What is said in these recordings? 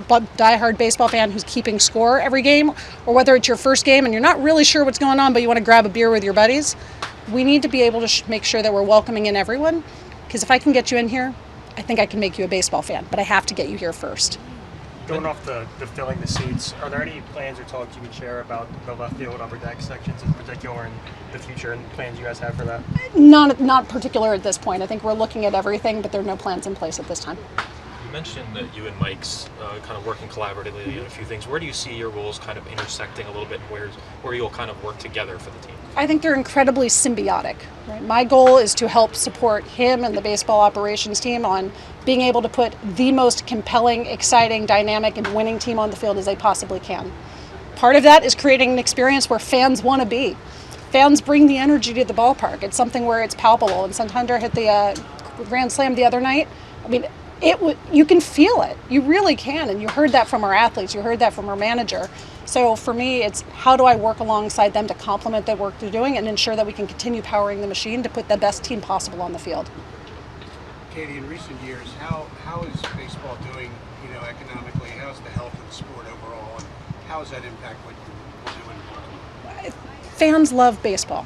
diehard baseball fan who's keeping score every game, or whether it's your first game and you're not really sure what's going on, but you want to grab a beer with your buddies, we need to be able to make sure that we're welcoming in everyone. Because if I can get you in here, I think I can make you a baseball fan, but I have to get you here first. Going off the filling the seats, are there any plans or talks you can share about the left field upper deck sections in particular and the future and plans you guys have for that? Not particular at this point. I think we're looking at everything, but there are no plans in place at this time. You mentioned that you and Mike's kind of working collaboratively on a few things. Where do you see your roles kind of intersecting a little bit, and where you'll kind of work together for the team? I think they're incredibly symbiotic. Right? My goal is to help support him and the baseball operations team on being able to put the most compelling, exciting, dynamic, and winning team on the field as they possibly can. Part of that is creating an experience where fans want to be. Fans bring the energy to the ballpark. It's something where it's palpable. And Santander hit the grand slam the other night. I mean, you can feel it. You really can. And you heard that from our athletes. You heard that from our manager. So for me, it's how do I work alongside them to complement the work they're doing and ensure that we can continue powering the machine to put the best team possible on the field. Katie, in recent years, how is baseball doing, economically? How's the health of the sport overall? And how does that impact what you do in Baltimore? Fans love baseball.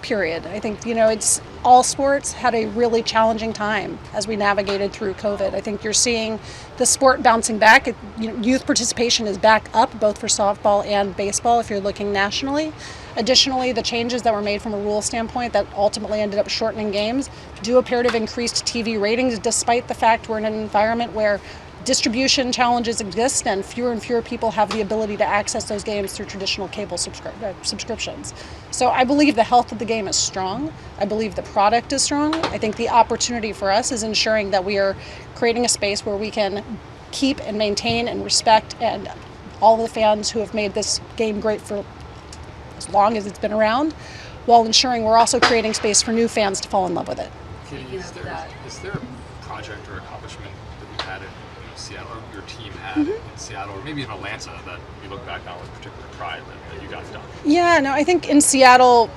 Period. I think, it's all sports had a really challenging time as we navigated through COVID. I think you're seeing the sport bouncing back. Youth participation is back up, both for softball and baseball, if you're looking nationally. Additionally, the changes that were made from a rule standpoint that ultimately ended up shortening games do appear to have increased TV ratings, despite the fact we're in an environment where distribution challenges exist and fewer people have the ability to access those games through traditional cable subscriptions. So I believe the health of the game is strong. I believe the product is strong. I think the opportunity for us is ensuring that we are creating a space where we can keep and maintain and respect and all the fans who have made this game great for as long as it's been around, while ensuring we're also creating space for new fans to fall in love with it. Is there a project or accomplishment that you've had in Seattle, or your team had in Seattle, or maybe in Atlanta, that you look back on with particular pride that you guys done? Yeah, no, I think in Seattle,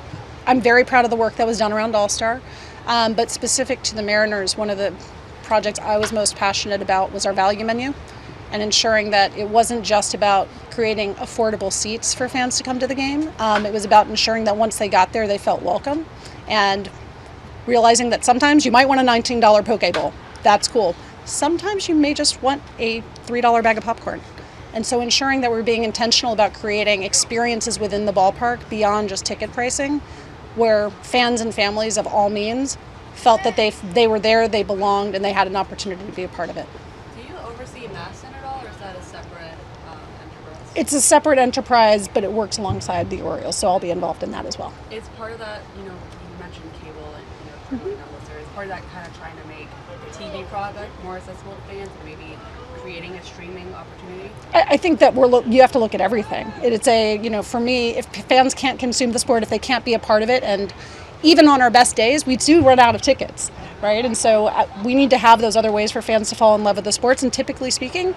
I'm very proud of the work that was done around All-Star, but specific to the Mariners, one of the projects I was most passionate about was our value menu and ensuring that it wasn't just about creating affordable seats for fans to come to the game. It was about ensuring that once they got there, they felt welcome, and realizing that sometimes you might want a $19 poke bowl. That's cool. Sometimes you may just want a $3 bag of popcorn. And so ensuring that we're being intentional about creating experiences within the ballpark beyond just ticket pricing, where fans and families of all means felt that they were there, they belonged, and they had an opportunity to be a part of it. Do you oversee MASN at all, or is that a separate enterprise? It's a separate enterprise, but it works alongside the Orioles, so I'll be involved in that as well. Is part of that, you mentioned cable and, is part of that kind of trying to make the TV product more accessible to fans and maybe creating a streaming opportunity? I think that you have to look at everything. It's for me, if fans can't consume the sport, if they can't be a part of it, and even on our best days, we do run out of tickets, right? And so we need to have those other ways for fans to fall in love with the sports. And typically speaking,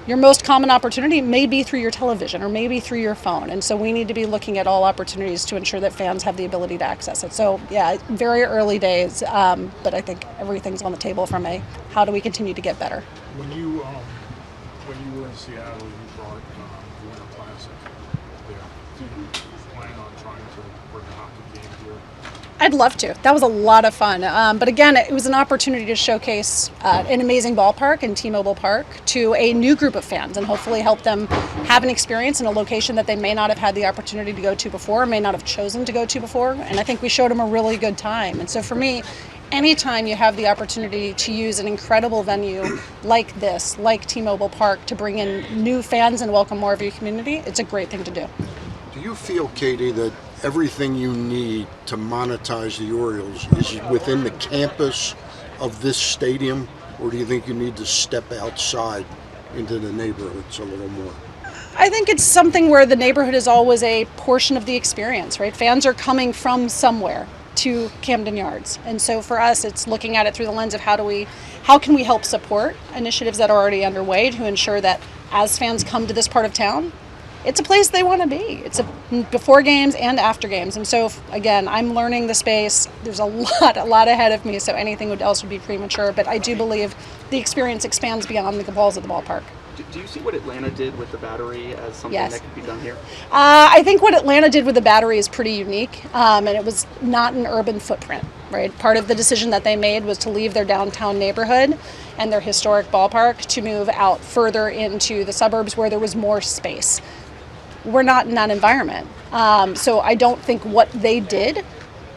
your most common opportunity may be through your television or maybe through your phone. And so we need to be looking at all opportunities to ensure that fans have the ability to access it. So yeah, very early days, but I think everything's on the table from how do we continue to get better. When you were in Seattle, you brought the Winter Classic there. Do you plan on trying to bring a hockey game here? I'd love to. That was a lot of fun. But again, it was an opportunity to showcase an amazing ballpark in T-Mobile Park to a new group of fans and hopefully help them have an experience in a location that they may not have had the opportunity to go to before, may not have chosen to go to before. And I think we showed them a really good time. And so for me, anytime you have the opportunity to use an incredible venue like this, like T-Mobile Park, to bring in new fans and welcome more of your community, it's a great thing to do. Do you feel, Katie, that everything you need to monetize the Orioles is within the campus of this stadium, or do you think you need to step outside into the neighborhoods a little more? I think it's something where the neighborhood is always a portion of the experience, right? Fans are coming from somewhere to Camden Yards. And so for us, it's looking at it through the lens of how can we help support initiatives that are already underway to ensure that as fans come to this part of town, it's a place they want to be. It's before games and after games. And so, again, I'm learning the space. There's a lot ahead of me, so anything else would be premature. But I do believe the experience expands beyond the walls of the ballpark. Do you see what Atlanta did with the Battery as something Yes. that could be done here? I think what Atlanta did with the Battery is pretty unique, and it was not an urban footprint, right? Part of the decision that they made was to leave their downtown neighborhood and their historic ballpark to move out further into the suburbs where there was more space. We're not in that environment. So I don't think what they did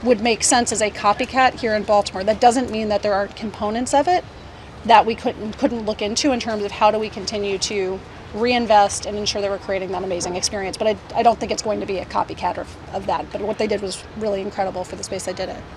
would make sense as a copycat here in Baltimore. That doesn't mean that there aren't components of it that we couldn't look into in terms of how do we continue to reinvest and ensure that we're creating that amazing experience. But I don't think it's going to be a copycat of that. But what they did was really incredible for the space they did it.